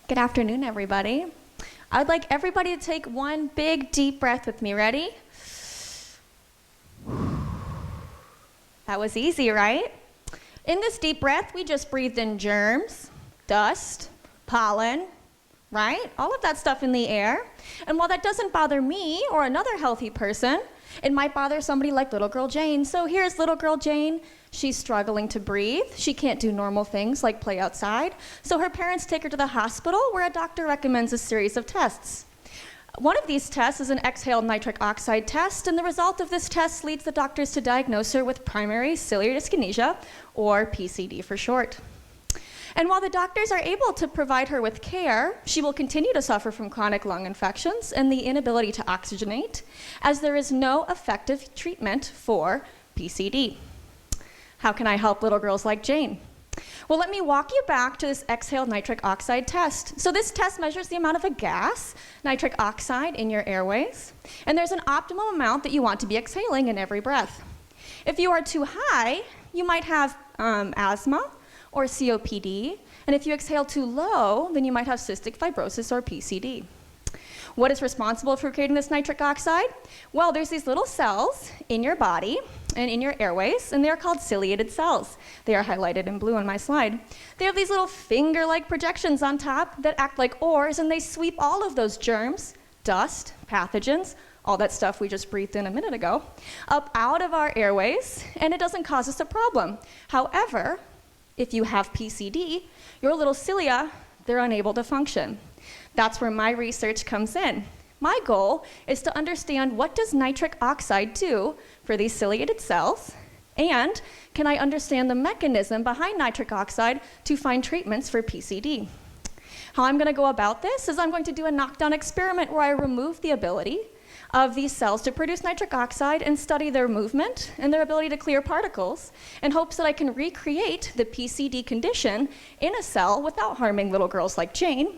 Good afternoon, everybody. I would like everybody to take one big, deep breath with me. Ready? That was easy, right? In this deep breath, we just breathed in germs, dust, pollen, right? All of that stuff in the air. And while that doesn't bother me or another healthy person, it might bother somebody like little girl Jane. So here's little girl Jane. She's struggling to breathe. She can't do normal things like play outside. So her parents take her to the hospital where a doctor recommends a series of tests. One of these tests is an exhaled nitric oxide test, and the result of this test leads the doctors to diagnose her with primary ciliary dyskinesia, or PCD for short. And while the doctors are able to provide her with care, she will continue to suffer from chronic lung infections and the inability to oxygenate, as there is no effective treatment for PCD. How can I help little girls like Jane? Well, let me walk you back to this exhaled nitric oxide test. So this test measures the amount of a gas, nitric oxide, in your airways, and there's an optimum amount that you want to be exhaling in every breath. If you are too high, you might have asthma or COPD, and if you exhale too low, then you might have cystic fibrosis or PCD. What is responsible for creating this nitric oxide? Well, there's these little cells in your body and in your airways, and they're called ciliated cells. They are highlighted in blue on my slide. They have these little finger-like projections on top that act like oars, and they sweep all of those germs, dust, pathogens, all that stuff we just breathed in a minute ago, up out of our airways, and it doesn't cause us a problem. However, if you have PCD, your little cilia, they're unable to function. That's where my research comes in. My goal is to understand, what does nitric oxide do for these ciliated cells, and can I understand the mechanism behind nitric oxide to find treatments for PCD? How I'm going to go about this is I'm going to do a knockdown experiment where I remove the ability of these cells to produce nitric oxide and study their movement and their ability to clear particles in hopes that I can recreate the PCD condition in a cell without harming little girls like Jane.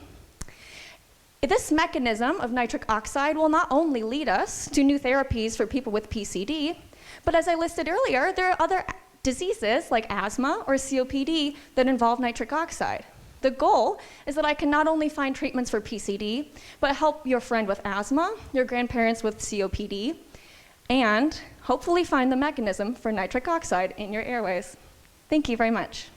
This mechanism of nitric oxide will not only lead us to new therapies for people with PCD, but as I listed earlier, there are other diseases like asthma or COPD that involve nitric oxide. The goal is that I can not only find treatments for PCD, but help your friend with asthma, your grandparents with COPD, and hopefully find the mechanism for nitric oxide in your airways. Thank you very much.